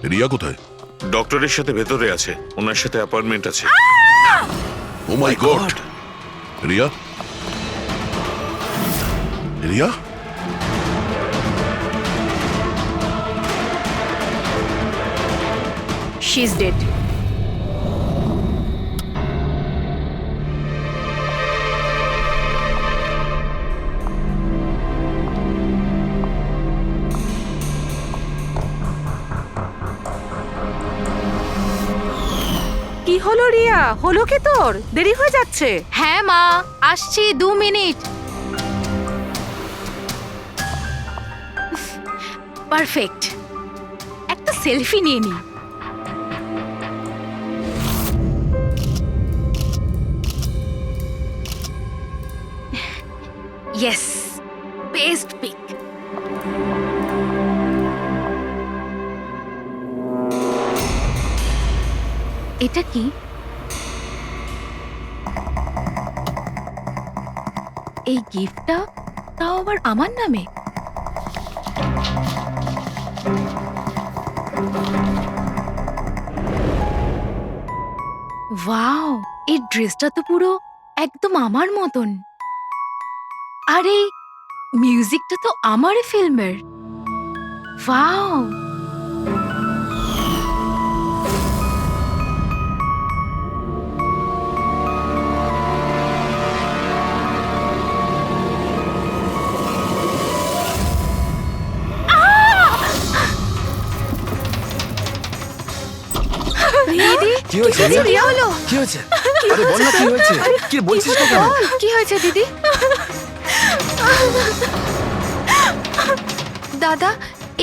রিয়া কোথায়? ডক্টরের সাথে ভেতরে আছে, ওনার সাথে অ্যাপয়েন্টমেন্ট আছে। Oh my god! Riya, Riya, she is dead. কি হলো রিয়া? হলো কি তোর? দেরি হয়ে যাচ্ছে। হ্যাঁ মা, আসছি 2 মিনিট। পারফেক্ট, একটা সেলফি নিয়ে নি। Yes, best pic. এটা কি? এই গিফটটা তাও আবার আমার নামে। ওয়াও, এই ড্রেসটা তো পুরো একদম আমার মতন। আর এই মিউজিকটা তো আমারই ফিল্মের। ওয়াও, দিদি কি হয়েছে রিয়া? কি হলো? কি হয়েছে? আরে বল না কি হয়েছে? কি বলছিস না কেন? কি হয়েছে দিদি? দাদা,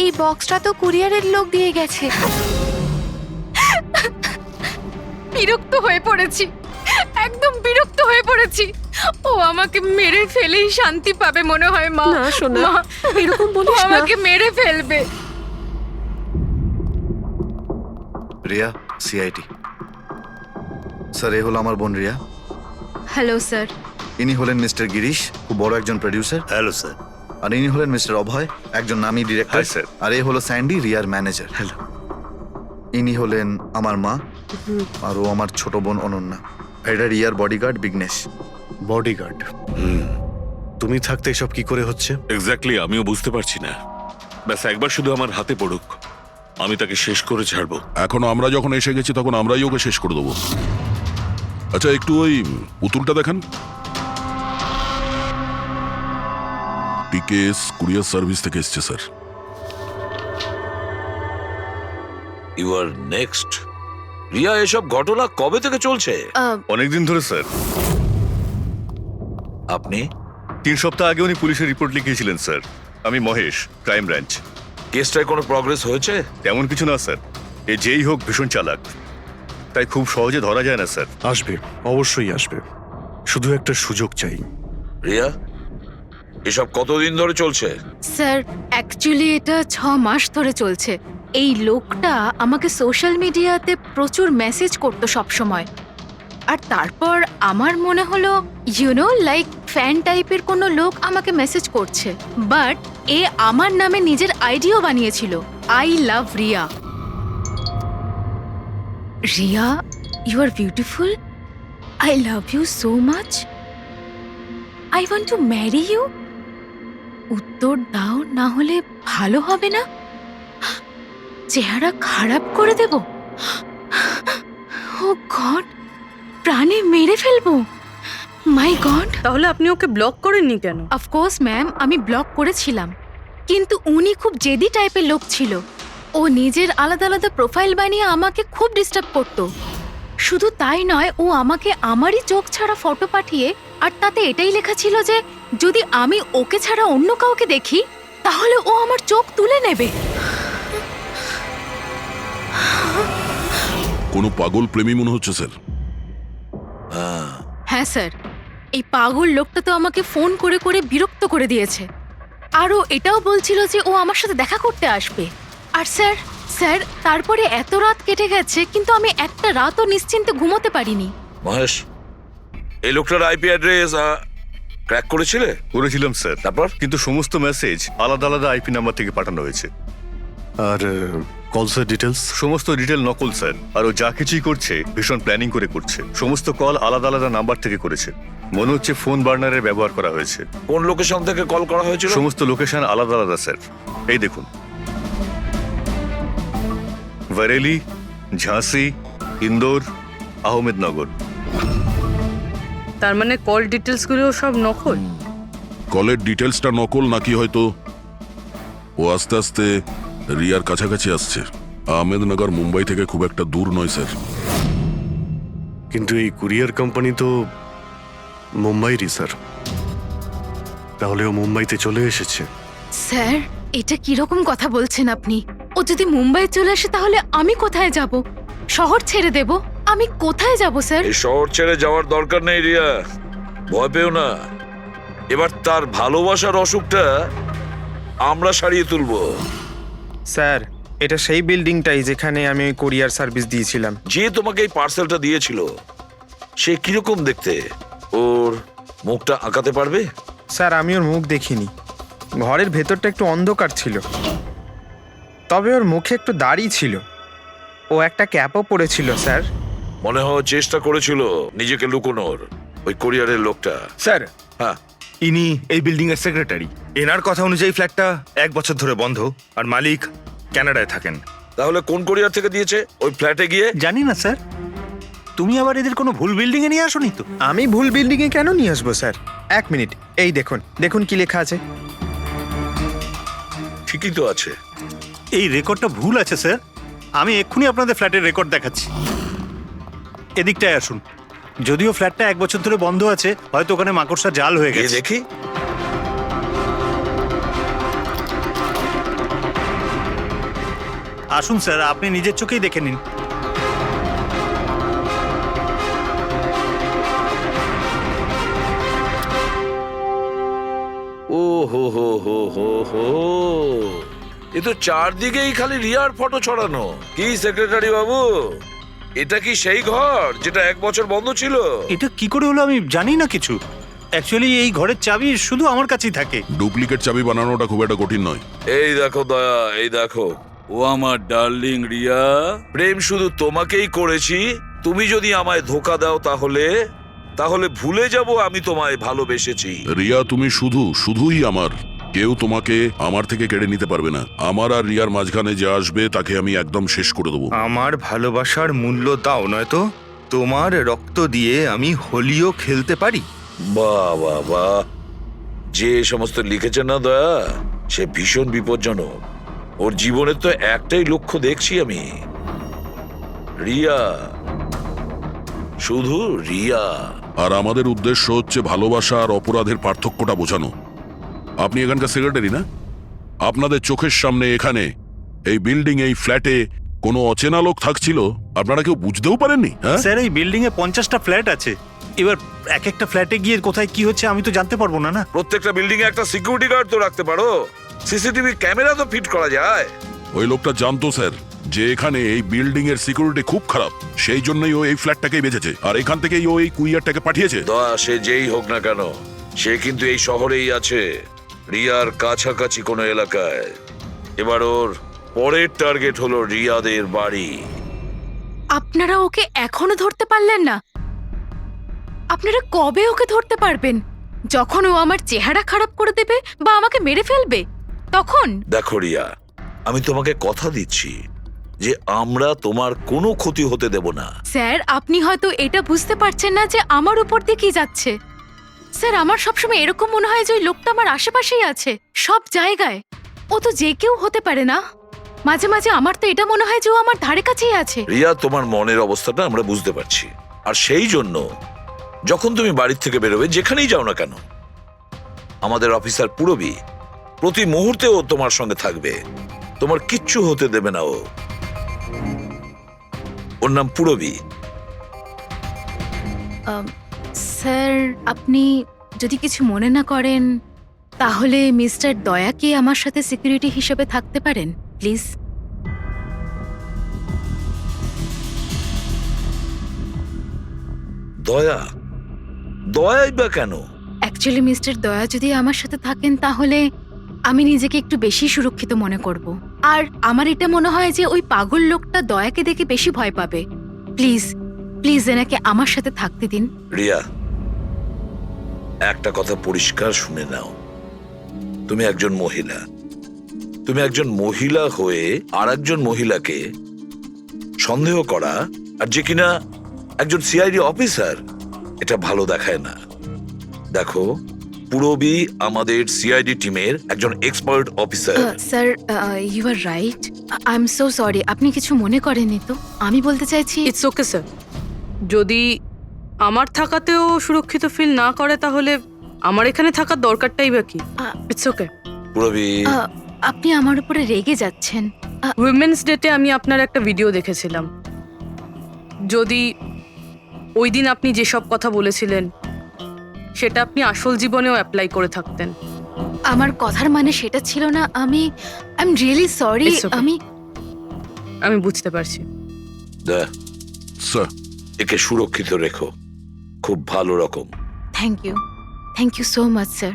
এই বক্সটা তো কুরিয়ারের লোক দিয়ে গেছে। বিরক্ত হয়ে পড়েছি, একদম বিরক্ত হয়ে পড়েছি। ও আমাকে মেরে ফেলেই শান্তি পাবে মনে হয় মা। না সোনা, মা, এরকম ও বলিস না। আমাকে মেরে ফেলবে। রিয়া, সিআইটি। স্যার, এ হলো আমার বোন রিয়া। Hello sir. ইনি হলেন মিস্টার গিরিশ, খুব বড় একজন প্রডিউসার। Hello sir. আর ইনি হলেন মিস্টার অভয়, একজন নামী ডিরেক্টর। Hi, sir. আর এ হলো স্যান্ডি, রিয়ার ম্যানেজার। হ্যালো। ইনি হলেন আমার মা, আর ও আমার ছোট বোন অনন্যা। এটা রিয়ার বডিগার্ড বিঘ্নেশ। বডিগার্ড। তুমি থাকতে এসব কি করে হচ্ছে? এক্স্যাক্টলি, আমিও বুঝতে পারছি না। ব্যাস একবার শুধু আমার হাতে পড়ুক, আমি তাকে শেষ করে ছাড়বো। এখনো আমরা যখন এসে গেছি তখন আমরাই ওকে শেষ করে দেবো। আচ্ছা, একটু ওই পুতুলটা দেখান। টিকেএস কুরিয়ার সার্ভিস থেকে এসছে sir. You are next. Riya, এসব ঘটনা কবে থেকে চলছে? অনেকদিন ধরে স্যার। আপনি 3 সপ্তাহ আগে উনি পুলিশের রিপোর্ট লিখিয়েছিলেন স্যার। আমি মহেশ, ক্রাইম ব্রাঞ্চ। কেসটায় কোনো প্রগ্রেস হয়েছে? তেমন কিছু না স্যার। এ যেই হোক ভীষণ চালাক, তাই খুব সহজে ধরা যায় না স্যার। আসবে, অবশ্যই আসবে, শুধু একটা সুযোগ চাই। রিয়া, এসব কতদিন ধরে চলছে? স্যার, অ্যাকচুয়ালি এটা 6 মাস ধরে চলছে। এই লোকটা আমাকে সোশ্যাল মিডিয়াতে প্রচুর মেসেজ করতো সব সময়। আর তারপর আমার মনে হলো লাইক ফ্যান টাইপের কোনো লোক আমাকে মেসেজ করছে। বাট এ আমার নামে নিজের আইডিও বানিয়েছিল, I love Riya. Riya, you are beautiful, I love you so much, I want to marry you. উত্তর দাও, না হলে ভালো হবে না। চেহারা খারাপ করে দেব। ও গড, প্রাণে মেরে ফেলবো। মাই গড। তাহলে আপনি ওকে ব্লক করেননি কেন? অফকোর্স ম্যাম, আমি ব্লক করেছিলাম, কিন্তু উনি খুব জেদি টাইপের লোক ছিল। ও নিজের আলাদা আলাদা প্রোফাইল বানিয়ে আমাকে খুব ডিস্টার্ব করতো। শুধু তাই নয়, ও আমাকে আমারই চোখ ছাড়া ফটো পাঠিয়ে, আর তাতে এটাই লেখা ছিল যে যদি আমি ওকে ছাড়া অন্য কাউকে দেখি তাহলে ও আমার চোখ তুলে নেবে। কোনো পাগল প্রেমী মনে হচ্ছে স্যার। হ্যাঁ স্যার, এই পাগল লোকটা তো আমাকে ফোন করে করে বিরক্ত করে দিয়েছে। আর ও এটাও বলছিল যে ও আমার সাথে দেখা করতে আসবে। আর স্যার স্যার তারপরে এত রাত কেটে গেছে, কিন্তু আমি একটা রাতও নিশ্চিন্তে ঘুমোতে পারিনি। মহেশ, এই লোকটার আইপি অ্যাড্রেস ক্র্যাক করেছিলে? করেছিলাম স্যার, তারপর? কিন্তু সমস্ত মেসেজ আলাদা আলাদা আইপি নাম্বার থেকে পাঠানো হয়েছে। আর কলসের ডিটেলস? সমস্ত ডিটেল নকল স্যার, আর ও যা কিছুই করছে ভীষণ প্ল্যানিং করে করছে। সমস্ত কল আলাদা আলাদা নাম্বার থেকে করেছে। মনে হচ্ছে ফোন বার্নারের ব্যবহার করা হয়েছে। কোন লোকেশন থেকে কল করা হয়েছিল? সমস্ত লোকেশন আলাদা আলাদা স্যার। এই দেখুন, বরেলি, ঝাঁসি, ইন্দোর, আহমেদনগর। তার মানে কল ডিটেলস গুলো সব নকল। কলের ডিটেলসটা নকল নাকি হয়তো ও আস্তে আস্তে রিয়ার কাছাকাছি আসছে। আহমেদনগর মুম্বাই থেকে খুব একটা দূর নয় স্যার। কিন্তু এই কুরিয়ার কোম্পানি তো মুম্বাইরই স্যার। তাহলে ও মুম্বাইতে চলে এসেছে। স্যার, এটা কিরকম কথা বলছেন আপনি? ও যদি মুম্বাই চলে আসে তাহলে আমি কোথায় যাব? শহর ছেড়ে দেব? আমি কোথায় যাব স্যার? এই শহর ছেড়ে যাওয়ার দরকার নেই রিয়া, ভয় পেও না। এবার তার ভালোবাসার অসুখটা আমরা সারিয়ে তুলবো। স্যার, এটা সেই বিল্ডিংটাই যেখানে আমি ওই কোরিয়ার সার্ভিস দিয়েছিলাম। যে তোমাকে এই পার্সেলটা দিয়েছিল সে কিরকম দেখতে? ওর মুখটা আঁকাতে পারবে? স্যার, আমি ওর মুখ দেখিনি। ঘরের ভেতরটা একটু অন্ধকার ছিল, তবে ওর মুখে একটু দাড়ি ছিল। ও একটা ক্যাপও পরেছিল স্যার। মনে হয় চেষ্টা করেছিল নিজেকে লুকোনোর, ওই কোরিয়ারের লোকটা। স্যার, হ্যাঁ, ইনি এই বিল্ডিং এর সেক্রেটারি। এনার কথা অনুযায়ী ফ্ল্যাটটা 1 বছর ধরে বন্ধ, আর মালিক কানাডায় থাকেন। তাহলে কোন কোরিয়ার থেকে দিয়েছে? ওই ফ্ল্যাটে গিয়ে? জানি না স্যার, তুমি আবার এদের কোনো ভুল বিল্ডিং এ নিয়ে আসোনি তো? আমি ভুল বিল্ডিংয়ে কেন নিয়ে আসবো স্যার? 1 মিনিট, এই দেখুন দেখুন কি লেখা আছে। ঠিকই তো আছে। এই রেকর্ডটা ভুল আছে স্যার। আমি এক্ষুনি আপনাদের ফ্ল্যাটের রেকর্ড দেখাচ্ছি। এদিকটায় আসুন। যদিও ফ্ল্যাটটা 1 বছর ধরে বন্ধ আছে, হয়তো ওখানে মাকড়সা জাল হয়ে গিয়ে গেছে। দেখি। আসুন স্যার, আপনি নিজের চোখেই দেখে নিন। ও হো হো হো হো হো, এ তো চারদিকেই খালি রিয়ার ফটো ছড়ানো। কি সেক্রেটারি বাবু, এটা কি সেই ঘর যেটা 1 বছর বন্ধ ছিল? এটা কি করে হলো আমি জানি না কিছু। অ্যাকচুয়ালি এই ঘরের চাবি শুধু আমার কাছেই থাকে। ডুপ্লিকেট চাবি বানানোটা খুব একটা কঠিন নয়। এই দেখো দয়া, এই দেখো, ও আমার ডার্লিং রিয়া। প্রেম শুধু তোমাকেই করেছি। তুমি যদি আমায় ধোকা দাও তাহলে ভুলে যাব আমি তোমায় ভালোবেসেছি। রিয়া, তুমি শুধুই আমার। কেউ তোমাকে আমার থেকে কেড়ে নিতে পারবে না। আমার আর রিয়ার মাঝখানে যে আসবে তাকে আমি একদম শেষ করে দেবো। আমার ভালোবাসার মূল্য দাও, নয়তো তোমার রক্ত দিয়ে আমি হোলিও খেলতে পারি। বাহ বাহ বাহ, যে সমস্ত লিখেছে না দয়া, সে ভীষণ বিপজ্জনক। ওর জীবনের তো একটাই লক্ষ্য দেখছি আমি, রিয়া, শুধু রিয়া। আর আমাদের উদ্দেশ্য হচ্ছে ভালোবাসা আর অপরাধের পার্থক্যটা বোঝানো। আপনি এখানকার সেক্রেটারি না? আপনাদের চোখের সামনে এখানে এই বিল্ডিং, এই ফ্ল্যাটে কোনো অচেনা লোক থাকছিল, আপনারা কেউ বুঝতেও পারেননি? হ্যাঁ স্যার, এই বিল্ডিং এ 50টা ফ্ল্যাট আছে। এবার এক একটা ফ্ল্যাটে গিয়ে কোথায় কি হচ্ছে আমি তো জানতে পারবো না। প্রত্যেকটা বিল্ডিং এ একটা সিকিউরিটি গার্ড তো রাখতে পারো, সিসিটিভি ক্যামেরা তো ফিট করা যায়। ওই লোকটা জানতো স্যার যে এখানে এই বিল্ডিং এর সিকিউরিটি খুব খারাপ, সেই জন্যই ও এই ফ্ল্যাটটাকেই বেঁচেছে, আর এখান থেকেই ও এই কুরিয়ারটাকে পাঠিয়েছে। দয়া, সে যেই হোক না কেন, সে কিন্তু এই শহরেই আছে, রিয়ার কাছাকাছি কোনো এলাকায়। এবার ওর পরের টার্গেট হলো রিয়াদের বাড়ি। আপনারা ওকে এখনো ধরতে পারলেন না? আপনারা কবে ওকে ধরতে পারবেন? যখন ও আমার চেহারা খারাপ করে দেবে বা আমাকে মেরে ফেলবে তখন? দেখো রিয়া, আমি তোমাকে কথা দিচ্ছি যে আমরা তোমার কোনো ক্ষতি হতে দেব না। স্যার, আপনি হয়তো এটা বুঝতে পারছেন না যে আমার উপর দিয়ে কি যাচ্ছে। স্যার, আমার সবসময় এরকম মনে হয় যে ওই লোকটা আমার আশেপাশেই আছে, সব জায়গায়। ও তো যে কেউ হতে পারে না? মাঝে মাঝে আমার তো এটা মনে হয় যে ও আমার ধারে কাছেই আছে। রিয়া, তোমার মনের অবস্থাটা আমরা বুঝতে পারছি, আর সেই জন্য যখন তুমি বাড়ির থেকে বেরোবে, যেখানেই যাও না কেন, আমাদের অফিসার পুরবী প্রতি মুহূর্তে ও তোমার সঙ্গে থাকবে, তোমার কিচ্ছু হতে দেবে না। ওর নাম পুরবী। স্যার, আপনি যদি কিছু মনে না করেন তাহলে মিস্টার দয়াকে আমার সাথে সিকিউরিটি হিসেবে থাকতে পারেন প্লিজ। দয়া? দয়াই বা কেন? অ্যাকচুয়ালি মিস্টার দয়া যদি আমার সাথে থাকেন তাহলে আমি নিজেকে একটু বেশি সুরক্ষিত মনে করব। আর আমার এটা মনে হয় যে ওই পাগল লোকটা দয়াকে দেখে বেশি ভয় পাবে। প্লিজ প্লিজ এনাকে আমার সাথে থাকতে দিন। রিয়া, একটা কথা পরিষ্কার শুনে নাও, তুমি একজন মহিলা, তুমি একজন মহিলা হয়ে আর একজন মহিলাকে সন্দেহ করা, আর যে কিনা একজন সিআইডি অফিসার, এটা ভালো দেখায় না। দেখো, পুরবী আমাদের সিআইডি টিমের একজন expert officer. Sir, you are right. I am so sorry. আপনি কিছু মনে করেননি তো? আমি বলতে চাইছি ইটস ওকে স্যার। যদি আমার থাকাতেও সুরক্ষিত ফিল না করে তাহলে আমার এখানে থাকার দরকারটাই বা কি? It's okay. পুরবী, আপনি আমার উপরে রেগে যাচ্ছেন। উইমেন্স ডেতে আমি আপনার একটা ভিডিও দেখেছিলাম। যদি ওই দিন আপনি যেসব কথা বলেছিলেন সেটা আপনি আসল জীবনেও অ্যাপ্লাই করে থাকতেন। আমার কথার মানে সেটা ছিল না। I am really sorry. It's okay. আমি বুঝতে পারছি। স্যার, একে সুরক্ষিত রেখো, খুব ভালো রকম। Thank you so much sir.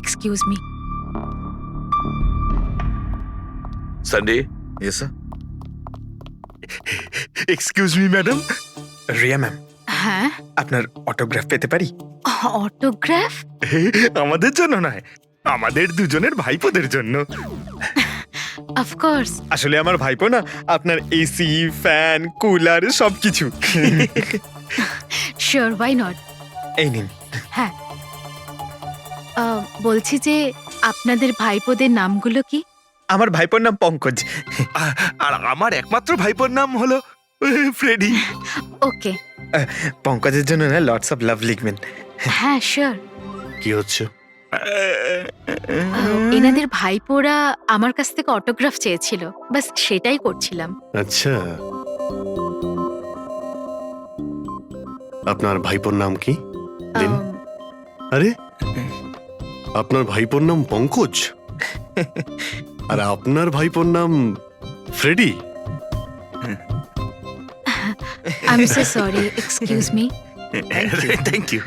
Excuse me. Sunday, yes sir. Excuse me madam. Riya ma'am, হ্যাঁ, আপনার অটোগ্রাফ পেতে পারি? অটোগ্রাফ? আমাদের জন্য নয়, আমাদের দুজনের ভাইপোদের জন্য। অফকোর্স। আসলে আমার ভাইপো না আপনার এসি, ফ্যান, কুলার সবকিছু। Sure, why not. এই নিন। হ্যাঁ, বলছি যে আপনাদের ভাইপোদের নামগুলো কি? আমার ভাইপোর নাম পঙ্কজ। আর আমার একমাত্র ভাইপোর নাম হলো ফ্রেডি। ওকে। পঙ্কজের জন্য না লটস অফ লাভ লিখবেন। হ্যাঁ, শিওর। কি হচ্ছে? এনাদের ভাইপোরা আমার কাছ থেকে অটোগ্রাফ চেয়েছিল, বাস সেটাই করছিলাম। আচ্ছা, আপনার ভাইপোর নাম কি? দিন। আরে, আপনার ভাইপোর নাম পঙ্কজ আর আপনার ভাইপোর নাম Freddy? I am so sorry, excuse me. Thank you.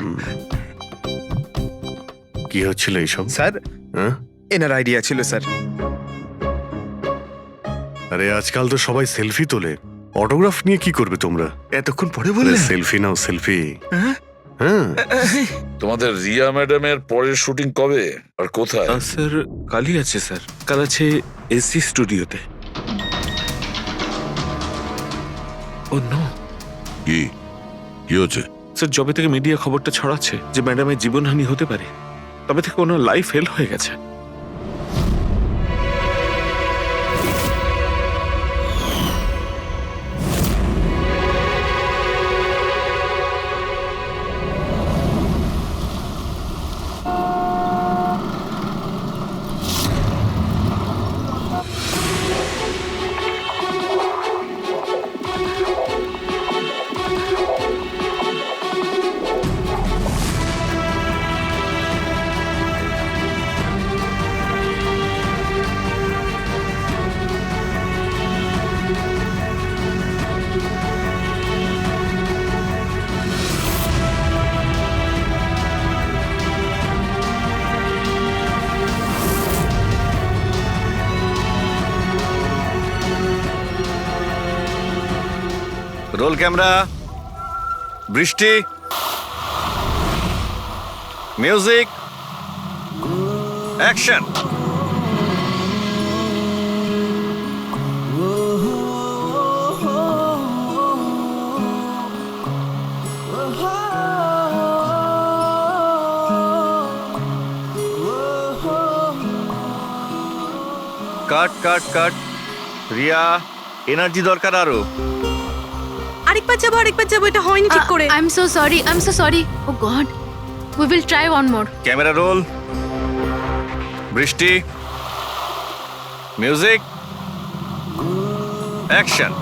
কি হচ্ছিল এইসব? স্যার, হ্যাঁ? এনার আইডিয়া ছিল স্যার। আরে আজকাল তো সবাই সেলফি তোলে, অটোগ্রাফ নিয়ে কি করবে তোমরা? এতক্ষণ পরে বললে? সেলফি নাও, সেলফি। হ্যাঁ? হ্যাঁ, তোমাদের রিয়া ম্যাডামের পরের শুটিং কবে আর কোথায়? স্যার, কালই আছে স্যার। কাল আছে এসি স্টুডিওতে। ও নো কি কি হচ্ছে? স্যার, যবে থেকে মিডিয়া খবরটা ছড়াচ্ছে যে ম্যাডামের জীবনহানি হতে পারে, তবে থেকে ওনার লাইফ ফেল হয়ে গেছে। রোল ক্যামেরা, বৃষ্টি, music, action. Cut cut cut. Riya, energy দরকার আরো। আরেকবার যাবো, এটা হয়নি ঠিক করে। I am so sorry. Oh god, we will try one more. Camera roll, বৃষ্টি, মিউজিক, অ্যাকশন।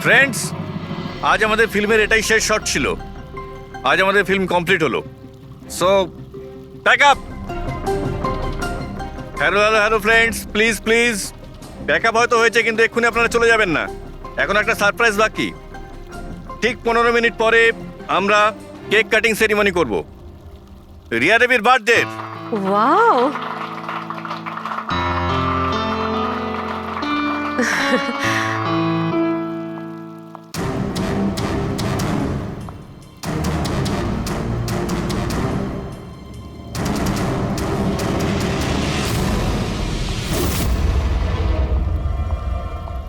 ফ্রেন্ডস, আজ আমাদের ফিল্মের এটাই শেষ শট ছিল। আজ আমাদের ফিল্ম কমপ্লিট হলো। So pack up. Hello friends, please please pack up হয়তো হয়েছে, কিন্তু এক্ষুনি আপনারা চলে যাবেন না। এখন একটা সারপ্রাইজ বাকি। ঠিক 15 মিনিট পরে আমরা কেক কাটিং সেরিমনি করব, রিয়া দেবীর birthday. Wow,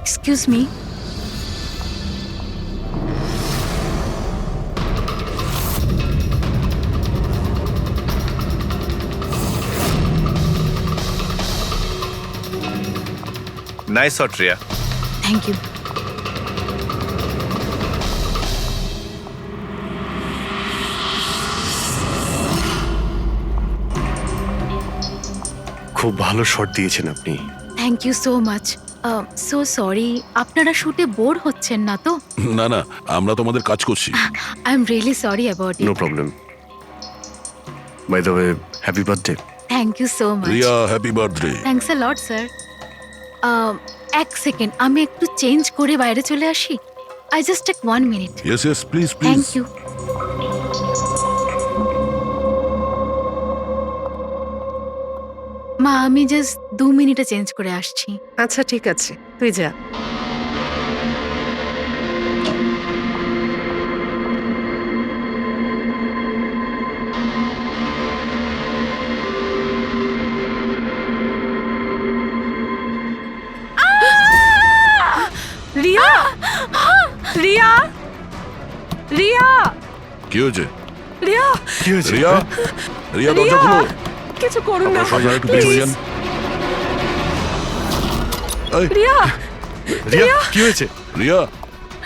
excuse me, nice shot Riya. Thank you. খুব ভালো শট দিয়েছেন আপনি। Thank you so much. So sorry, আপনারা শুটে বোর হচ্ছেন না তো? না না, আমরা তোমাদের কাজ করছি। I am really sorry about no it. Problem. By the way, happy birthday. Thank you so much. Riya, happy birthday. Thanks a lot sir. এক সেকেন্ড, আমি একটু চেঞ্জ করে বাইরে চলে আসি। I just take 1 minute. Yes yes, please please. Thank you. মা, আমি just 2 মিনিটে চেঞ্জ করে আসছি। আচ্ছা ঠিক আছে, তুই যা। রিয়া, রিয়া, রিয়া, কি হয়েছে? রিয়া, কি হয়েছে? রিয়া, রিয়া দরজা খুলো। কিছু করুন না, আপনারা সবাই একটু পিছনে যান। এই, রিয়া, রিয়া, কি হয়েছে? রিয়া,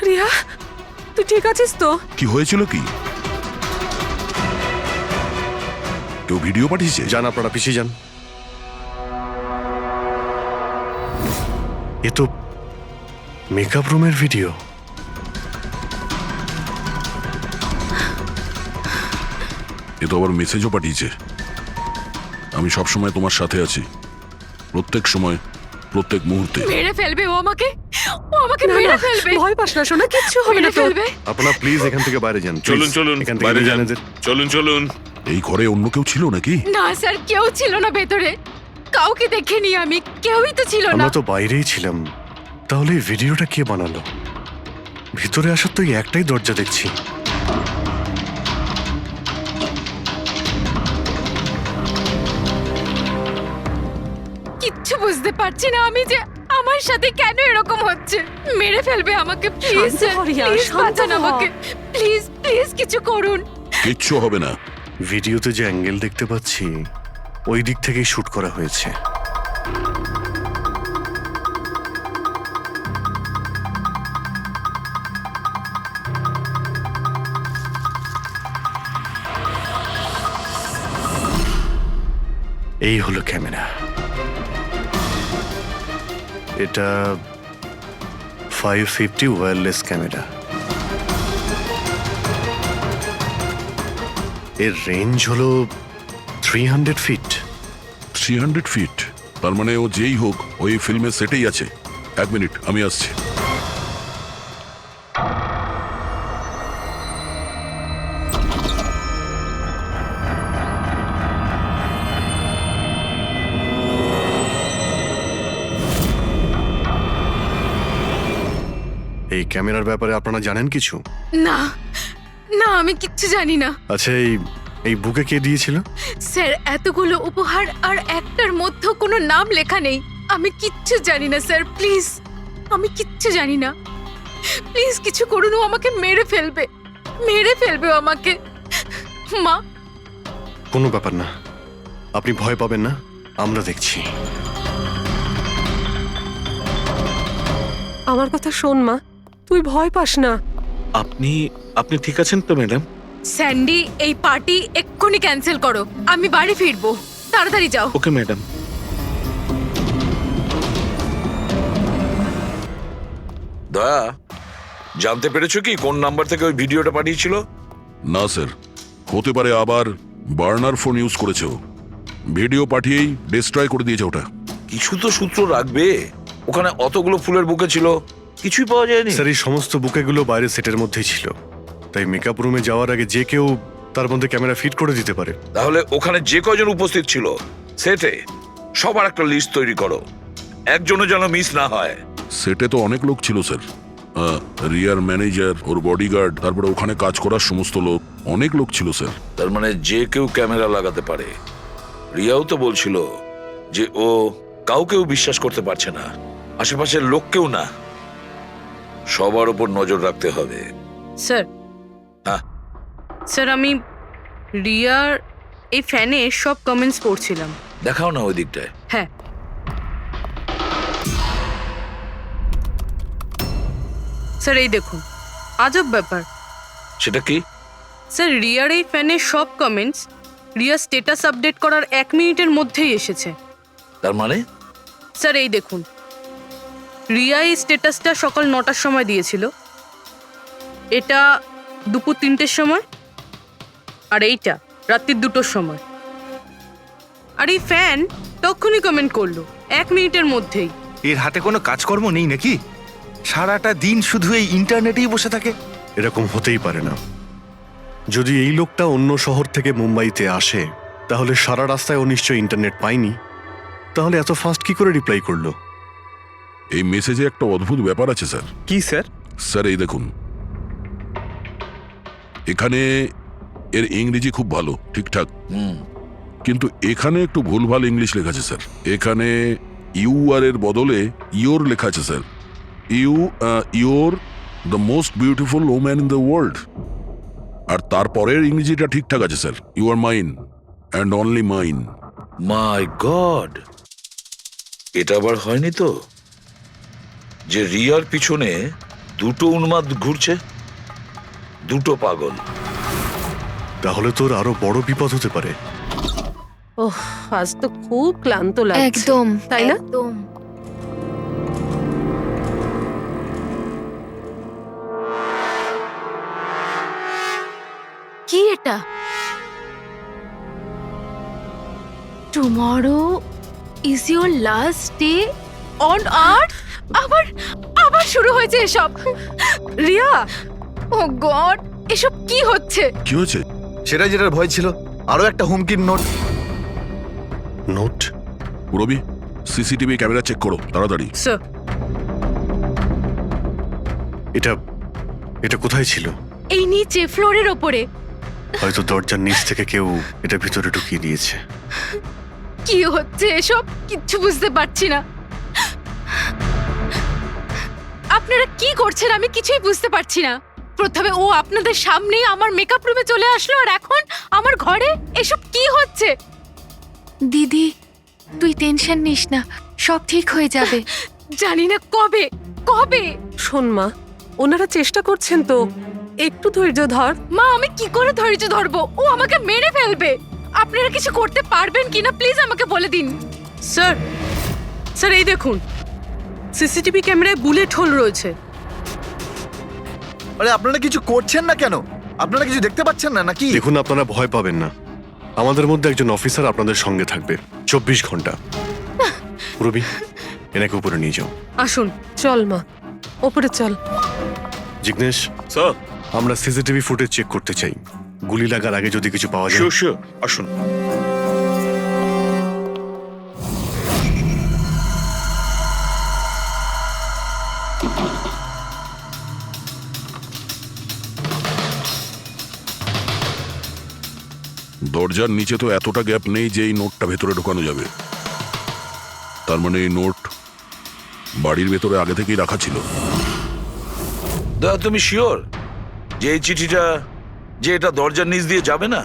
রিয়া, তুই ঠিক আছিস তো? কি হয়েছিল কি? কেউ ভিডিও পাঠিয়েছে? যান, আপনারা পিছিয়ে যান। এ তো মেকআপ রুমের ভিডিও। এ তো আবার মেসেজও পাঠিয়েছে। আমি সব সময় তোমার সাথে আছি, প্রত্যেক সময়, প্রত্যেক মুহূর্তে। মেরে ফেলবে ও আমাকে, ও আমাকে না, মেরে না, ফেলবে, ভয় পাস না সোনা, কিচ্ছু হবে না মেরে তোর। ফেলবে। আপনারা প্লিজ এখান থেকে বাইরে যান। চলুন please। চলুন এখান থেকে বাইরে যান। জানেন যে চলুন চলুন। এই ঘরে অন্য কেউ ছিল নাকি? না স্যার, কেউ ছিল না ভেতরে, কাউকে দেখিনি আমি, কেউই তো ছিল না। আমরা তো বাইরেই ছিলাম। তাহলে এই ভিডিওটা কে বানালো? ভিতরে আসার তো এই একটাই দরজা দেখছি। কিচ্ছু বুঝতে পারছি না আমি যে আমার সাথে কেন এরকম হচ্ছে। মেরে ফেলবে আমাকে, প্লিজ শান্ত হ রিয়া, প্লিজ শান্ত বাঁচান হ। আমাকে, প্লিজ প্লিজ কিছু করুন। কিচ্ছু হবে না। ভিডিওতে যে অ্যাঙ্গেল দেখতে পাচ্ছি ওই দিক থেকেই শুট করা হয়েছে। এই হলো ক্যামেরা। এটা 550 ওয়্যারলেস ক্যামেরা। এর রেঞ্জ হলো 300 ফিট। 300 ফিট? তার মানে ও যেই হোক ওই ফিল্মের সেটেই আছে। 1 মিনিট, আমি আসছি। এই ক্যামেরার ব্যাপারে আপনারা জানেন কিছু? না না, আমি কিচ্ছু জানি না আচ্ছা, এই বুকে কে দিয়েছিল? স্যার। এতগুলো উপহার আর একটার মধ্যে কোনো নাম লেখা নেই। আমি কিচ্ছু জানি না স্যার, প্লিজ, আমি কিচ্ছু জানি না। প্লিজ কিছু করুন, ও আমাকে মেরে ফেলবে, মেরে ফেলবে ও আমাকে। মা, কোনো ব্যাপার না, আপনি ভয় পাবেন না, আমরা দেখছি। আমার কথা শোন মা, তুই ভয় পাস না। আপনি ঠিক আছেন তো ম্যাডাম? স্যান্ডি, এই পার্টি এক্ষুনি ক্যান্সেল করো, আমি বাড়ি ফিরবো, তাড়াতাড়ি যাও। Okay madam. দয়া, জানতে পেরেছো কি কোন নাম্বার থেকে ওই ভিডিওটা পাঠিয়েছিল? না স্যার, হতে পারে আবার বার্নার ফোন ইউজ করেছে ও। ভিডিও পাঠিয়েই ডিস্ট্রয় করে দিয়েছে ওটা। কিছু তো সূত্র রাখবে। ওখানে অতগুলো ফুলের বুকে ছিল, কিছুই পাওয়া যায়নি। স্যার এই সমস্ত বুকেগুলো বাইরে সেটের মধ্যেই ছিল, তাই মেকআপ রুমে যাওয়ার আগে যে কেউ তার মধ্যে ক্যামেরা ফিট করে দিতে পারে। তাহলে ওখানে যে কয়জন উপস্থিত ছিল সেটে সবার একটা লিস্ট তৈরি করো, একজনও যেন মিস না হয়। সেটে তো অনেক লোক ছিল স্যার, রিয়ার ম্যানেজার, ওর বডিগার্ড, তারপরে ওখানে কাজ করার সমস্ত লোক, অনেক লোক ছিল স্যার। তার মানে যে কেউ ক্যামেরা লাগাতে পারে। রিয়াও তো বলছিল যে ও কাউকেও বিশ্বাস করতে পারছে না, আশেপাশের লোককেও না। সবার উপর নজর রাখতে হবে। স্যার, হ্যাঁ স্যার আমি রিয়ার এই ফ্যানে সব কমেন্টস পড়ছিলাম। দেখাও না ওই দিকটায়। হ্যাঁ স্যার, এই দেখুন, আজব ব্যাপার। সেটা কি? স্যার, রিয়ার এই ফ্যানের সব কমেন্টস রিয়ার স্ট্যাটাস আপডেট করার 1 মিনিটের মধ্যেই এসেছে। তার মানে? স্যার এই দেখুন, রিয়া এই স্ট্যাটাসটা সকাল 9টার সময় দিয়েছিল, এটা দুপুর 3টের সময়, আর এইটা রাত্রি 2টোর সময়। আর এই ফ্যান তখনই কমেন্ট করলো 1 মিনিটের মধ্যেই। এর হাতে কোনো কাজকর্ম নেই নাকি? সারাটা দিন শুধু এই ইন্টারনেটেই বসে থাকে। এরকম হতেই পারে না। যদি এই লোকটা অন্য শহর থেকে মুম্বাইতে আসে, তাহলে সারা রাস্তায় ও নিশ্চয়ই ইন্টারনেট পায়নি। তাহলে এত ফাস্ট কি করে রিপ্লাই করলো? এই মেসেজে একটা অদ্ভুত ব্যাপার আছে স্যার। কি স্যার? স্যার এই দেখুন, এখানে এর ইংরেজি খুব ভালো, ঠিকঠাক, কিন্তু এখানে একটু ভুলভাল ইংলিশ লেখা আছে স্যার। এখানে ইউ আর এর বদলে ইয়োর লেখা আছে sir. Your the most beautiful woman in the world. আর তারপরের ইংরেজিটা ঠিকঠাক আছে sir, you are mine and only mine. My god, এটা আবার হয়নি তো যে রিয়ার পিছনে দুটো উন্মাদ ঘুরছে, দুটো পাগল। তাহলে তোর আরো বড় বিপদ হতে পারে। ওহ, আজ তো খুব ক্লান্ত লাগছে। একদম, তাই না? একদম। কি এটা? Tomorrow is your last day on earth? আবার শুরু হয়েছে এসব। রিয়া, ও গড, এসব কি হচ্ছে? কি হয়েছে? সেটা যেটার ভয় ছিল, আরো একটা হুমকির note. Note? Purabi, CCTV camera check করো তাড়াতাড়ি। স্যার, এটা এটা কোথায় ছিল? এই নিচে ফ্লোরের ওপরে। হয়তো দরজার নিচ থেকে কেউ এটা ভিতরে ঢুকিয়ে দিয়েছে। কি হচ্ছে এসব? কিচ্ছু বুঝতে পারছি না। আপনারা কি করছেন আমি কিছুই বুঝতে পারছি না। প্রথমে ও আপনাদের সামনেই আমার মেকআপ রুমে চলে আসলো, আর এখন আমার ঘরে এসব কি হচ্ছে? দিদি, তুই টেনশন নিস না, সব ঠিক হয়ে যাবে। জানি না কবে কবে। শোন মা, ওনারা চেষ্টা করছেন তো, একটু ধৈর্য ধর। মা, আমি কি করে ধৈর্য ধরবো? ও আমাকে মেরে ফেলবে। আপনারা কিছু করতে পারবেন কিনা প্লিজ আমাকে বলে দিন। স্যার, স্যার এই দেখুন, সিসিটিভি ক্যামেরায় বুলেট হোল রয়েছে। আরে আপনারা কিছু করছেন না কেন? আপনারা কিছু দেখতে পাচ্ছেন না নাকি? দেখুন, আপনারা ভয় পাবেন না। আমাদের মধ্যে একজন অফিসার আপনাদের সঙ্গে থাকবে 24 ঘন্টা। রবি, এনাকে উপরে নিয়ে যাও। আসুন। চল মা, ওপরে চল। জিগ্নেশ স্যার, আমরা সিসিটিভি ফুটেজ চেক করতে চাই। গুলি লাগার আগে যদি কিছু পাওয়া যায়। শিওর শিওর, আসুন। দরজার নিচে তো এতটা গ্যাপ নেই যে এই নোটটা ভেতরে ঢোকানো যাবে। তার মানে এই নোট বাড়ির ভেতরে আগে থেকেই রাখা ছিল। দাদা, তুমি শিওর যে এই চিঠিটা যে এটা দরজার নিচ দিয়ে যাবে না?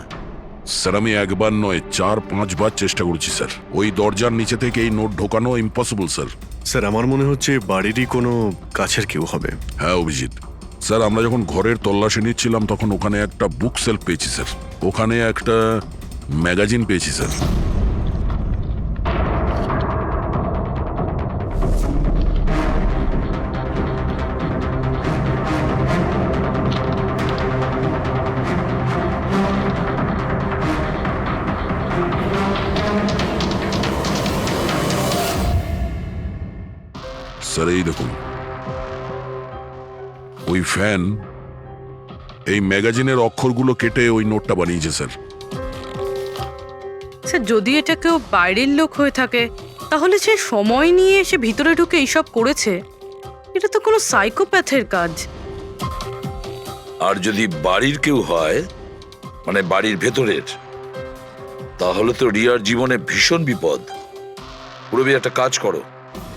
স্যার, আমি একবার নয় 4-5 বার চেষ্টা করেছি স্যার। ওই দরজার নিচে থেকে এই নোট ঢোকানো ইম্পসিবল স্যার। স্যার, আমার মনে হচ্ছে বাড়িরই কোনো কাছের কেউ হবে। হ্যাঁ অভিজিৎ স্যার, আমরা যখন ঘরের তল্লাশি নিচ্ছিলাম তখন ওখানে একটা বুক সেলফ পেয়েছি স্যার। ওখানে একটা ম্যাগাজিন পেয়েছি স্যার। স্যার এই দেখুন, ওই ফ্যান এই ম্যাগাজিনের অক্ষরগুলো কেটে ওই নোটটা বানিয়েছে স্যার। স্যার যদি এটা কেউ বাইরের লোক হয়ে থাকে তাহলে সে সময় নিয়ে এসে ভিতরে ঢুকে এইসব করেছে, এটা তো কোনো সাইকোপ্যাথের কাজ। আর যদি বাড়ির কেউ হয়, মানে বাড়ির ভেতরের, তাহলে তো রিয়ার জীবনে ভীষণ বিপদ। পুরবি একটা কাজ করো,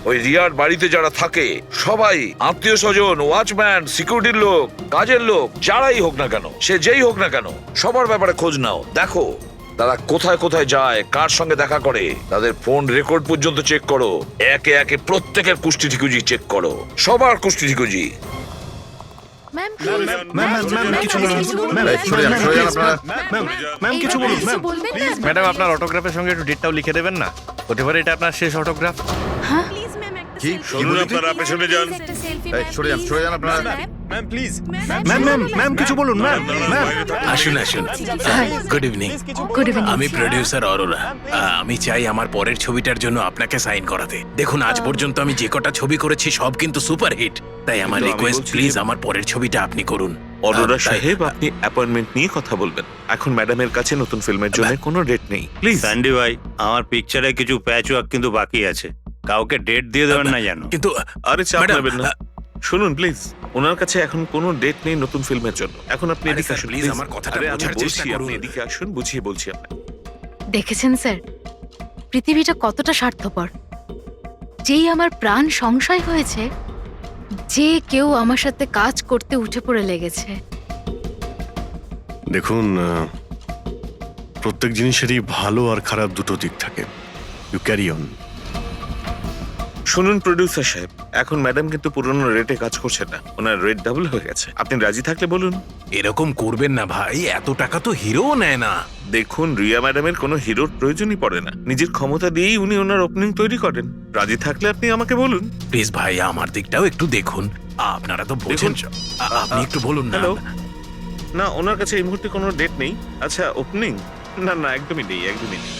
ওই রিয়ার বাড়িতে যারা থাকে সবাই আত্মীয় স্বজন, ওয়াচম্যান, সিকিউরিটির লোক, কাজের লোক, যারাই হোক না কেন, সে যেই হোক না কেন, সবার ব্যাপারে খোঁজ নাও। দেখো তারা কোথায় কোথায় যায়, কার সঙ্গে দেখা করে, তাদের ফোন রেকর্ড পর্যন্ত চেক করো। একে একে প্রত্যেকের কুষ্টি ঠিকুজি চেক করো, সবার কুষ্টি ঠিকুজি। ম্যাম কিছু বলুন ম্যাম। বলবেন না? ম্যাডাম আপনার অটোগ্রাফের সঙ্গে একটু ডেটটাও লিখে দেবেন না? হতে পারে এটা আপনার শেষ অটোগ্রাফ। কি শুনুন, আপনারা পেছনে যান। সরে যান আপনারা। ম্যাম কিছু বলুন ম্যাম। আসুন আসুন। Good evening. Good evening. আমি প্রডিউসার অরোরা। আমি চাই আমার পরের ছবিটার জন্য আপনাকে সাইন করাতে। দেখুন আজ পর্যন্ত আমি যে কটা ছবি করেছি সব কিন্তু সুপারহিট, তাই আমার কিন্তু আমি রিকোয়েস্ট বলছি- প্লিজ আমার পরের ছবিটা আপনি করুন। অরোরা তাই- সাহেব, আপনি অ্যাপয়েন্টমেন্ট নিয়ে কথা বলবেন। এখন ম্যাডামের কাছে নতুন ফিল্মের জন্য কোনো ডেট নেই, প্লিজ। স্যান্ডি ভাই, আমার পিকচারে কিছু প্যাচ ওয়ার্ক কিন্তু বাকি আছে, কাউকে ডেট দিয়ে দেবেন না জানো। কিন্তু আরে চাপ ম্যাডাম, নেবেন না। শুনুন প্লিজ, ওনার কাছে এখন কোনো ডেট নেই নতুন ফিল্মের জন্য। এখন আপনি আরে এদিকে স্যার, আসুন প্লিজ, প্লিজ। আমার কথাটা আরে আমি বোঝার চেষ্টা বলছি, আপনি করুন। এদিকে আসুন, বুঝিয়ে বলছি আপনাকে। দেখেছেন স্যার, পৃথিবীটা কতটা স্বার্থপর। যেই আমার প্রাণ সংশয় হয়েছে, যে কেউ আমার সাথে কাজ করতে উঠে পড়ে লেগেছে। দেখুন, প্রত্যেক জিনিসেরই ভালো আর খারাপ দুটো দিক থাকে। You carry on. শুনুন প্রডিউসার সাহেব, এখন ম্যাডাম কিন্তু পুরনো রেটে কাজ করছে না, ওনার রেট ডাবল হয়ে গেছে। আপনি রাজি থাকলে বলুন। এরকম করবেন না ভাই, এত টাকা তো হিরোও নেয় না। দেখুন, রিয়া ম্যাডামের কোনো হিরোর প্রয়োজনই পড়ে না, নিজের ক্ষমতা দিয়েই উনি ওনার ওপেনিং তৈরি করেন। রাজি থাকলে আপনি আমাকে বলুন। প্লিজ ভাই, আমার দিকটাও একটু দেখুন। আপনারা তো বোঝেন। আপনি একটু বলুন না। হ্যালো, না ওনার কাছে এই মুহূর্তে কোনো ডেট নেই। আচ্ছা, ওপেনিং? না না, একদমই নেই, একদমই নেই।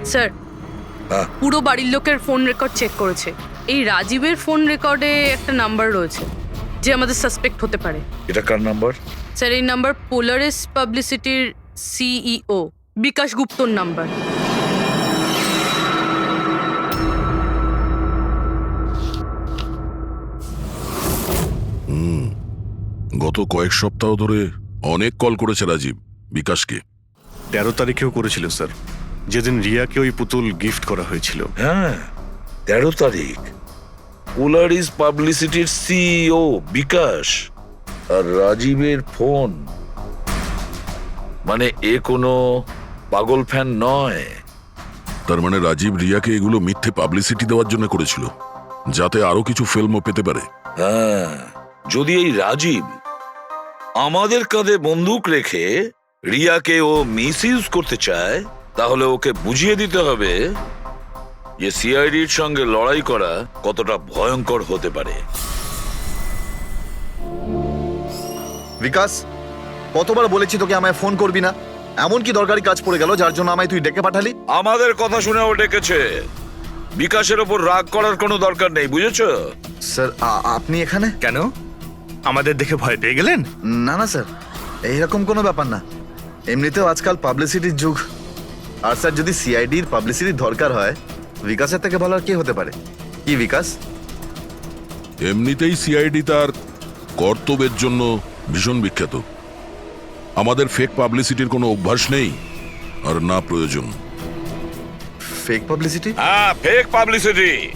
স্যার, হ্যাঁ। পুরো বাড়ির লোকের ফোন রেকর্ড চেক করেছে। এই রাজীবের ফোন রেকর্ডে একটা নাম্বার রয়েছে যে আমাদের সাসপেক্ট হতে পারে। এটা কার নাম্বার? স্যার এই নাম্বার পোলারিস পাবলিসিটির সিইও বিকাশ গুপ্তর নাম্বার। গত কয়েক সপ্তাহ ধরে অনেক কল করেছে রাজীব বিকাশকে। 13 তারিখেও করেছিল স্যার, যেদিন রিয়াকে ওই পুতুল গিফট করা হয়েছিল। হ্যাঁ, 13 তারিখ। পোলারিস পাবলিসিটির সিইও বিকাশ আর রাজীবের ফোন, মানে এ কোনো পাগল ফ্যান নয়। তার মানে রাজীব রিয়াকে এগুলো মিথ্যে পাবলিসিটি দেওয়ার জন্য করেছিল, যাতে আরো কিছু ফিল্মও পেতে পারে। হ্যাঁ, যদি এই রাজীব আমাদের কাঁধে বন্দুক রেখে রিয়াকে ও মিসইউজ করতে চায়, তাহলে ওকে বুঝিয়ে দিতে হবে যে সিআইডির সঙ্গে লড়াই করা কতটা ভয়ঙ্কর হতে পারে। বিকাশ, কতবার বলেছি তোকে আমায় ফোন করবি না? এমন কি দরকারি কাজ পড়ে গেল যার জন্য আমায় তুই ডেকে পাঠালি? আমাদের কথা শুনে ও ডেকেছে। বিকাশের ওপর রাগ করার কোনো দরকার নেই, বুঝেছো? স্যার, আপনি এখানে কেন, আমাদের দেখে ভয় পেয়ে গেলেন? না না স্যার, এইরকম কোনো ব্যাপার না। এমনিতেও আজকাল পাবলিসিটির যুগ। আর স্যার, যদি সিআইডির পাবলিসিটির দরকার হয়, বিকাশের থেকে ভালো আর কে হতে পারে? কি বিকাশ? এমনিতেই সিআইডি তার কর্তব্যের জন্য ভীষণ বিখ্যাত। আমাদের ফেক পাবলিসিটির কোনো অভ্যাস নেই, আর না প্রয়োজন। Fake publicity? হ্যাঁ, ফেক পাবলিসিটি,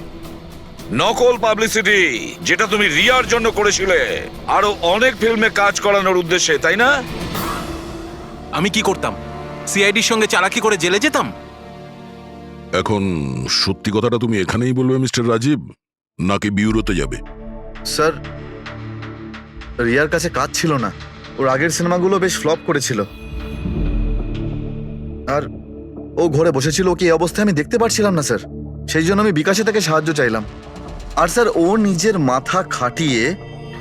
নকল পাবলিসিটি, যেটা তুমি রিয়ার জন্য করেছিলে আরো অনেক ফিল্মে কাজ করানোর উদ্দেশ্যে, তাই না? আমি কি করতাম? সিআইডির সঙ্গে চালাকি করে জেলে যেতাম? এখন সত্যি কথাটা তুমি এখানেই বলবে মিস্টার রাজীব, নাকি বিউরোতে যাবে? স্যার, রিয়ার কাছে কাজ ছিল না। ওর আগের সিনেমাগুলো বেশ ফ্লপ করেছিল, আর ও ঘরে বসেছিল। ওকে এই অবস্থায় আমি দেখতে পারছিলাম না স্যার, সেই জন্য আমি বিকাশে থেকে সাহায্য চাইলাম। আর স্যার, ও নিজের মাথা খাটিয়ে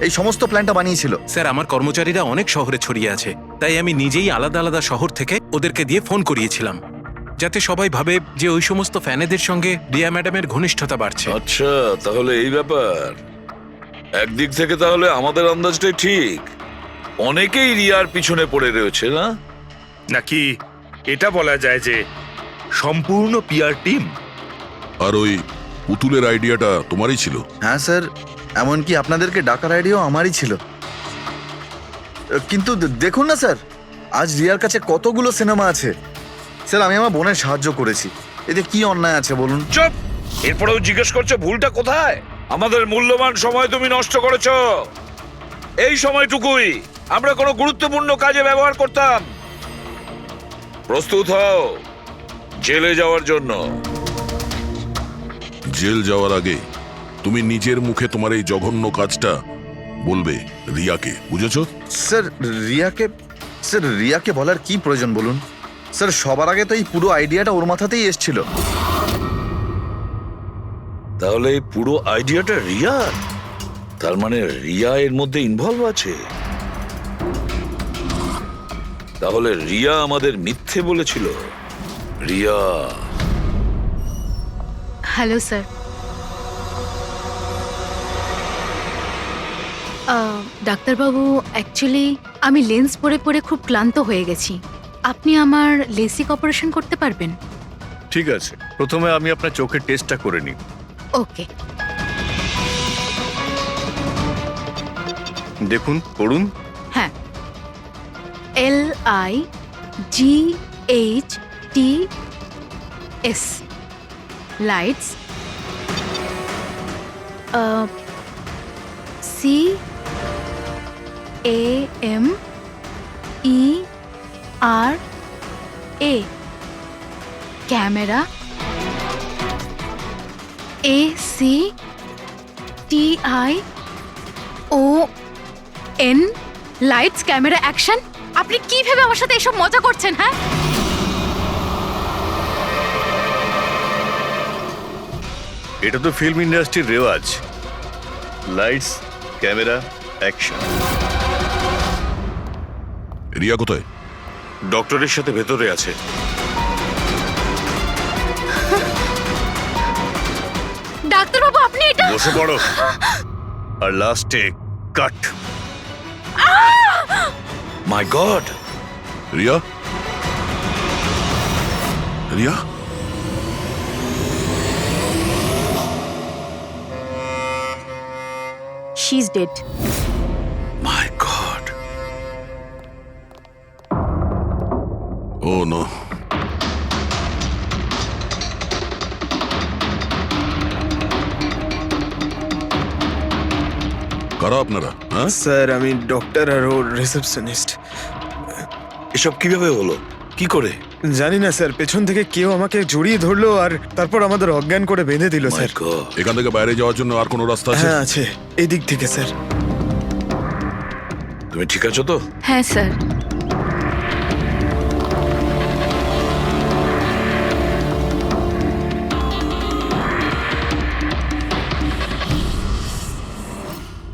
এই সমস্ত প্ল্যানটা বানিয়েছিল। স্যার, আমার কর্মচারীরা অনেক শহরে ছড়িয়ে আছে, তাই আমি নিজেই আলাদা আলাদা শহর থেকে ওদেরকে দিয়ে ফোন করিয়েছিলাম, যাতে সবাই ভাবে যে ওই সমস্ত ফ্যানেদের সঙ্গে রিয়া ম্যাডামের ঘনিষ্ঠতা বাড়ছে। আচ্ছা, তাহলে এই ব্যাপার। একদিক থেকে তাহলে আমাদের আন্দাজটাই ঠিক, অনেকেই রিয়ার পিছনে পড়ে রয়েছে না? নাকি এটা বলা যায় যে সম্পূর্ণ পিআর টিম? আর ওই পুতুলের আইডিয়াটা তোমারই ছিল? হ্যাঁ স্যার, এমনকি আপনাদেরকে ডাকার আইডিয়াও আমারই ছিল। কিন্তু দেখুন না স্যার, আজ রিয়ার কাছে কতগুলো সিনেমা আছে। স্যার, আমি আমার বোনের সাহায্য করেছি, এতে কি অন্যায় আছে বলুন? চুপ! এরপরেও জিজ্ঞেস করছো ভুলটা কোথায়? আমাদের মূল্যবান সময় তুমি নষ্ট করেছো। এই সময়টুকুই আমরা কোনো গুরুত্বপূর্ণ কাজে ব্যবহার করতাম। প্রস্তুত হও জেলে যাওয়ার জন্য। জেল যাওয়ার আগে তুমি নিজের মুখে তোমার এই জঘন্য কাজটা বলবে রিয়াকে, বুঝেছো? স্যার, রিয়াকে বলার কি প্রয়োজন বলুন? স্যার, সবার আগে তো এই পুরো আইডিয়াটা ওর মাথাতেই এসেছিল। তাহলে এই পুরো আইডিয়াটা রিয়ার? তার মানে রিয়া এর মধ্যে ইনভলভ আছে। তাহলে রিয়া আমাদের মিথ্যে বলেছিল। রিয়া। Hello sir. ডাক্তারবাবু, অ্যাকচুয়ালি আমি লেন্স পরে পরে খুব ক্লান্ত হয়ে গেছি। আপনি আমার লেসিক অপারেশন করতে পারবেন? ঠিক আছে, প্রথমে আমি আপনার চোখের টেস্টটা করে নিই। ওকে। দেখুন, পড়ুন। হ্যাঁ, LIGHTS lights, CAMERA camera, ACTION lights, camera, action. আপনি কি ভেবে আমার সাথে এসব মজা করছেন? হ্যাঁ, এটা তো ফিল্ম ইন্ডাস্ট্রির রেওয়াজ। Lights, camera, action. রিয়া কোথায়? ডক্টরের সাথে ভেতরে আছে। ডাক্তারবাবু, আপনি এটা বসে পড়ো। আর লাস্টে cut. My god! Riya? Riya? She is dead. My god! Oh no. কারা আপনারা? হ্যাঁ স্যার, আমি ডক্টর আর ওর রিসেপশনিস্ট। এসব কিভাবে হলো? কি করে? জানি না স্যার, পেছন থেকে কেউ আমাকে জড়িয়ে ধরলো আর তারপর আমাদের অজ্ঞান করে বেঁধে দিল My স্যার। God! এখান থেকে বাইরে যাওয়ার জন্য আর কোনো রাস্তা আছে? হ্যাঁ আছে, এদিক থেকে স্যার। তুমি ঠিক আছো তো? হ্যাঁ স্যার।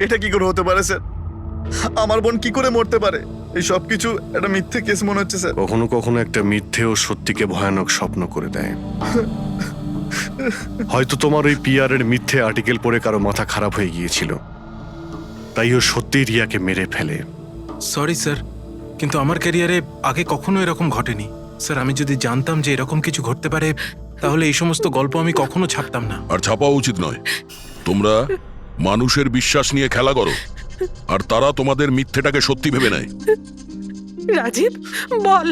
এটা কি করে হতে পারে স্যার? আমার বোন কি করে মরতে পারে? এই সব কিছু একটা মিথ্যে কেস মনে হচ্ছে স্যার। কখনো কখনো একটা মিথ্যেও সত্যিকে ভয়ানক স্বপ্ন করে দেয়। হয়তো তোমার ওই পিআর এর মিথ্যে আর্টিকেল পড়ে কারো মাথা খারাপ হয়ে গিয়েছিল, তাই ও সত্যি রিয়াকে মেরে ফেলে। সরি স্যার, কিন্তু আমার ক্যারিয়ারে আগে কখনো এরকম ঘটেনি। স্যার, আমি যদি জানতাম যে এরকম কিছু ঘটতে পারে, তাহলে এই সমস্ত গল্প আমি কখনো ছাপতাম না। আর ছাপাও উচিত নয়। তোমরা মানুষের বিশ্বাস নিয়ে খেলা করো, আর তারা তোমাদের মিথ্যেটাকে সত্যি ভেবে নেয়। রাজীব, বল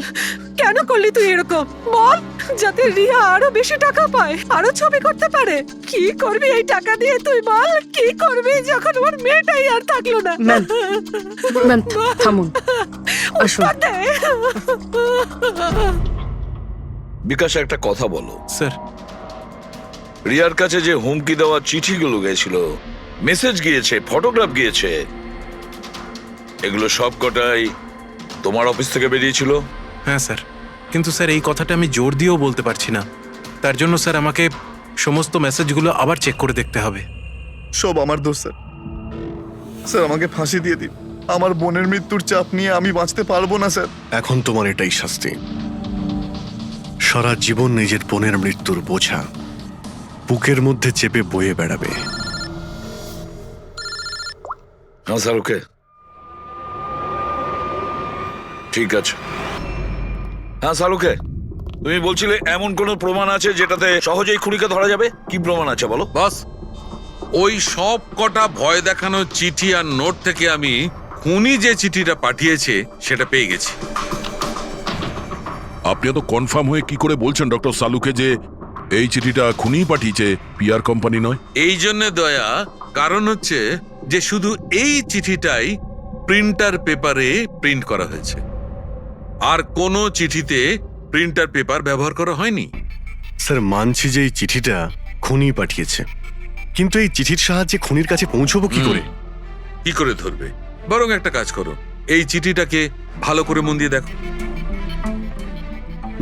কেন করলি তুই এরকম? বল, যাতে রিয়া আরো বেশি টাকা পায়, আরো ছবি করতে পারে। কি করবি এই টাকা দিয়ে তুই? বল, কি করবি যখন ওর মেয়েটাই আর থাকলো না? ম্যাম, থামুন, আসুন। বিকাশ, একটা কথা বলো। স্যার, রিয়ার কাছে যে হুমকি দেওয়া চিঠিগুলো গেছিল, মেসেজ গিয়েছে, ফটোগ্রাফ গিয়েছে, এগুলো সব কটাই তোমার অফিস থেকে বেরিয়েছিল? হ্যাঁ স্যার, কিন্তু স্যার এই কথাটা আমি জোর দিয়েও বলতে পারছি না। তার জন্য স্যার আমাকে সমস্ত মেসেজগুলো আবার চেক করে দেখতে হবে। সব আমার দোষ স্যার। স্যার আমাকে ফাঁসি দিয়ে দিন। আমার বোনের মৃত্যুর চাপ নিয়ে আমি বাঁচতে পারবো না স্যার। এখন তোমার এটাই শাস্তি। সারা জীবন নিজের বোনের মৃত্যুর বোঝা বুকের মধ্যে চেপে বয়ে বেড়াবে। হ্যাঁ স্যার, ওকে, ঠিক আছে। হ্যাঁ স্যার, ওকে। তুমি বলছিলে এমন কোন প্রমাণ আছে যেটাতে সহজেই খুনিকে ধরা যাবে? কি প্রমাণ আছে বলো? বাস ওই সব কটা ভয় দেখানো চিঠি আর নোট থেকে আমি খুনি যে চিঠিটা পাঠিয়েছে সেটা পেয়ে গেছি। আপনি তো কনফার্ম হয়ে কি করে বলছেন ডক্টর সালুকে যে এই চিঠিটা খুনি পাঠিয়েছে, পিআর কোম্পানি নয়? এই জন্য দয়া, কারণ হচ্ছে যে শুধু এই চিঠিটাই প্রিন্টার পেপারে প্রিন্ট করা হয়েছে, আর কোনো চিঠিতে প্রিন্টার পেপার ব্যবহার করা হয়নি। স্যার, মানছি যে এই চিঠিটা খুনি পাঠিয়েছে, কিন্তু এই চিঠির সাহায্যে খুনির কাছে পৌঁছবো কি করে? কি করে ধরবে? বরং একটা কাজ করো, এই চিঠিটাকে ভালো করে মন দিয়ে দেখো।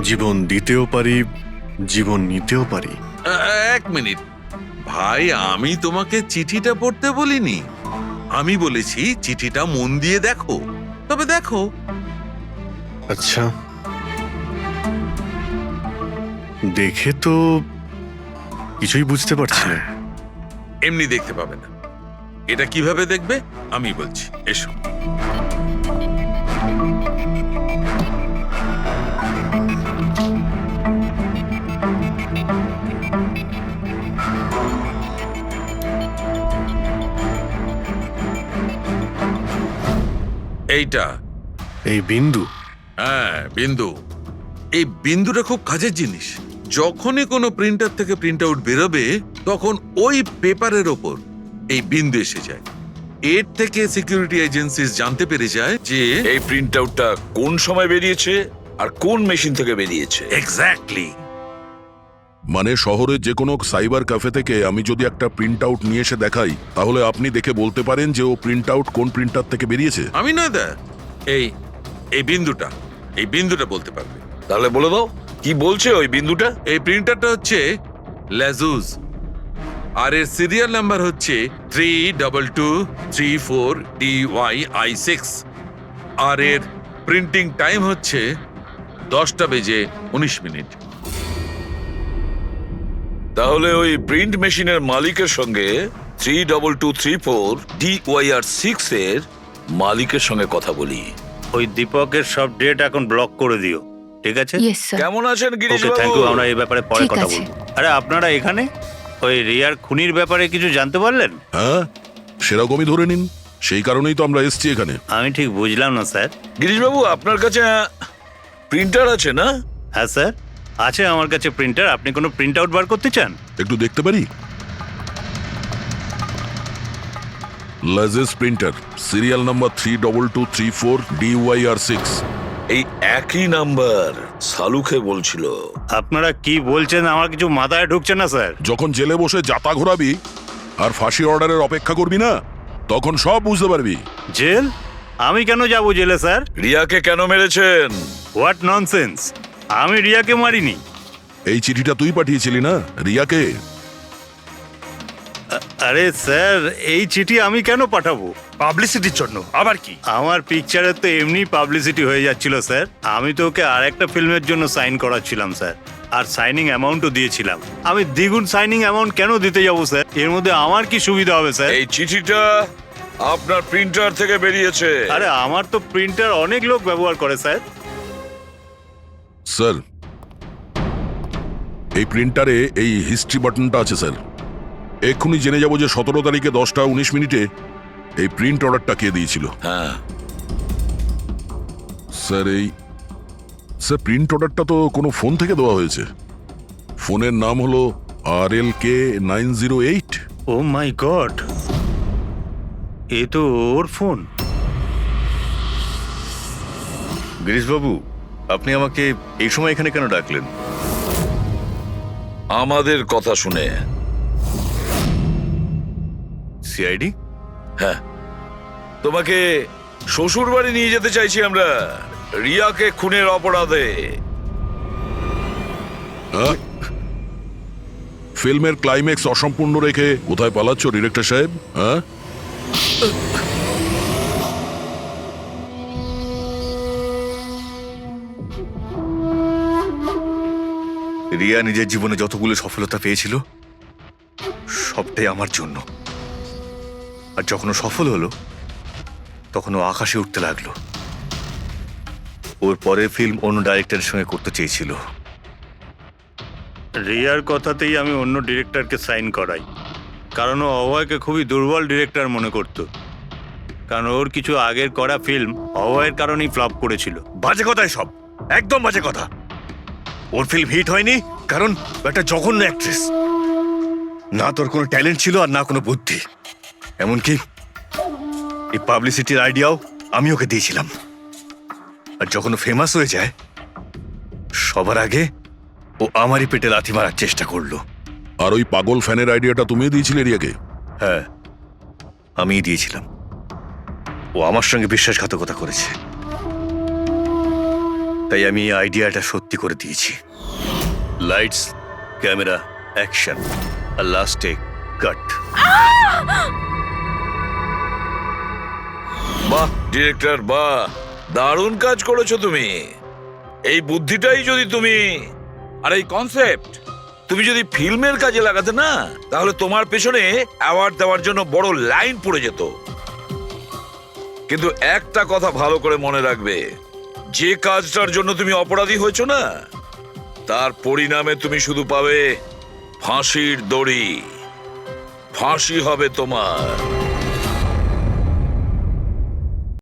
জীবন দিতেও পারি, জীবন নিতেও পারি। এক মিনিট ভাই, আমি তোমাকে চিঠিটা পড়তে বলিনি, আমি বলেছি চিঠিটা মন দিয়ে দেখো। তবে দেখো। আচ্ছা, দেখে তো কিছুই বুঝতে পারছি না। এমনি দেখতে পাবে না, এটা কিভাবে দেখবে আমি বলছি, এসো। এইটা এই বিন্দু? হ্যাঁ, বিন্দু। এই বিন্দুটা খুব কাজের জিনিস। যখনই কোনো প্রিন্টার থেকে প্রিন্ট আউট বেরোবে তখন ওই পেপারের ওপর এই বিন্দু এসে যায়। এর থেকে সিকিউরিটি এজেন্সিস জানতে পেরে যায় যে এই প্রিন্ট আউটটা কোন সময় বেরিয়েছে আর কোন মেশিন থেকে বেরিয়েছে। এক্স্যাক্টলি। মানে শহরের যে কোনো সাইবার ক্যাফে থেকে আমি যদি একটা প্রিন্ট আউট নিয়ে এসে দেখাই, তাহলে আপনি দেখে বলতে পারেন যে ও প্রিন্ট আউট কোন প্রিন্টার থেকে বেরিয়েছে? আমি না দা, এই বিন্দুটা বলতে পারবে। তাহলে বলে দাও, কি বলছে ওই বিন্দুটা? এই প্রিন্টারটা হচ্ছে লেজুস, আর এর সিরিয়াল নাম্বার হচ্ছে 32234DYI6, আর এর প্রিন্টিং টাইম হচ্ছে 10:19। তাহলে ওই প্রিন্ট মেশিনের মালিকের সঙ্গে 32234DYR6 এর মালিকের সঙ্গে কথা বলি। ওই দীপকের সব ডেট এখন ব্লক করে দিও, ঠিক আছে? Yes sir. কেমন আছেন গিরিশ ওকে, থ্যাংক বাবু? ইউ। আমরা এই ব্যাপারে পরে ঠিক কথা আছে। বলবো। আরে আপনারা এখানে ওই রিয়ার খুনির ব্যাপারে কিছু জানতে পারলেন? হ্যাঁ, সেরকমই ধরে নিন, সেই কারণেই তো আমরা এসেছি এখানে। আমি ঠিক বুঝলাম না স্যার। গিরিশ বাবু, আপনার কাছে প্রিন্টার আছে না? হ্যাঁ স্যার, আছে আমার কাছে প্রিন্টার। আপনি কোনো প্রিন্ট আউট বার করতে চান? একটু দেখতে পারি? লেজেস প্রিন্টার, সিরিয়াল নাম্বার 32234DYR6। এই একই নাম্বার সালুকে বলছিল। আপনারা কি বলছেন আমার কিছু মাথায় ঢুকছে না স্যার। যখন জেলে বসে জাতা ঘোরাবি আর ফাঁসি অর্ডারের অপেক্ষা করবি না, তখন সব বুঝতে পারবি। জেল? আমি কেন যাব জেলে স্যার? রিয়াকে কেন মেরেছেন? What nonsense! আমি রিয়াকে মারিনি। এই চিঠিটা তুই পাঠিয়েছিলি না রিয়াকে? আরে স্যার, এই চিঠি আমি কেন পাঠাবো? পাবলিসিটির জন্য আবার কি? আমার পিকচারের তো এমনি পাবলিসিটি হয়ে যাচ্ছিল স্যার। আমি তো ওকে আর একটা ফিল্মের জন্য সাইন করাচ্ছিলাম স্যার, আর সাইনিং অ্যামাউন্টও দিয়েছিলাম। আমি দ্বিগুণ সাইনিং অ্যামাউন্ট কেন দিতে যাবো স্যার? এর মধ্যে আমার কি সুবিধা হবে স্যার? এই চিঠিটা আপনার প্রিন্টার থেকে বেরিয়েছে। আরে আমার তো প্রিন্টার অনেক লোক ব্যবহার করে স্যার। স্যার, এই প্রিন্টারে এই হিস্ট্রি বাটনটা আছে স্যার। এক্ষুনি জেনে যাব যে 17 তারিখে 10:19 এই প্রিন্ট অর্ডারটা কে দিয়েছিল। হ্যাঁ স্যার, স্যার প্রিন্ট অর্ডারটা তো কোনো ফোন থেকে দেওয়া হয়েছে। ফোনের নাম হলো RLK908। ও মাই গড, এ তো ওর ফোন। গিরিশ বাবু, আপনি আমাকে এই সময় এখানে কেন ডাকলেন? আমাদের কথা শুনে সিআইডি? হ্যাঁ, তোমাকে শ্বশুর বাড়ি নিয়ে যেতে চাইছি আমরা, রিয়াকে খুনের অপরাধে। হ্যাঁ? ফিল্মের ক্লাইম্যাক্স অসম্পূর্ণ রেখে কোথায় পালাচ্ছ ডিরেক্টর সাহেব? হ্যাঁ, রিয়া নিজের জীবনে যতগুলো সফলতা পেয়েছিল সবটাই আমার জন্য। আর যখন ও সফল হলো তখন ও আকাশে উঠতে লাগলো। ওর পরের ফিল্ম অন্য ডাইরেক্টরের সঙ্গে করতে চেয়েছিল। রিয়ার কথাতেই আমি অন্য ডিরেক্টরকে সাইন করাই, কারণ ও অভয়কে খুবই দুর্বল ডিরেক্টর মনে করত। কারণ ওর কিছু আগের করা ফিল্ম অভয়ের কারণেই ফ্লপ করেছিল। বাজে কথাই সব, একদম বাজে কথা। ওর ফিল্ম হিট হয়নি কারণ ও একটা জঘন্য অ্যাক্ট্রেস। না তোর কোনো ট্যালেন্ট ছিল আর না কোনো বুদ্ধি। এমনকি এই পাবলিসিটির আইডিয়াও আমি ওকে দিয়েছিলাম। আর যখন ও ফেমাস হয়ে যায় সবার আগে ও আমারই পেটে লাথি মারার চেষ্টা করলো। আর ওই পাগল ফ্যানের আইডিয়াটা তুমি দিয়েছিলে রিয়াকে? হ্যাঁ, আমিই দিয়েছিলাম। ও আমার সঙ্গে বিশ্বাসঘাতকতা করেছে, তাই আমি এই আইডিয়াটা সত্যি করে দিয়েছি। লাইটস, ক্যামেরা, অ্যাকশন, আর লাস্ট টেক, কাট। বাহ ডিরেক্টর, বাহ, দারুণ কাজ করেছো তুমি। এই বুদ্ধিটাই যদি তুমি আর এই কনসেপ্ট তুমি যদি ফিল্মের কাজে লাগাতে না, তাহলে তোমার পেছনে অ্যাওয়ার্ড দেওয়ার জন্য বড় লাইন পড়ে যেত। কিন্তু একটা কথা ভালো করে মনে রাখবে, যে কাজটার জন্য তুমি অপরাধী হয়েছো না, তার পরিণামে তুমি শুধু পাবে ফাঁসির দড়ি। ফাঁসি হবে তোমার।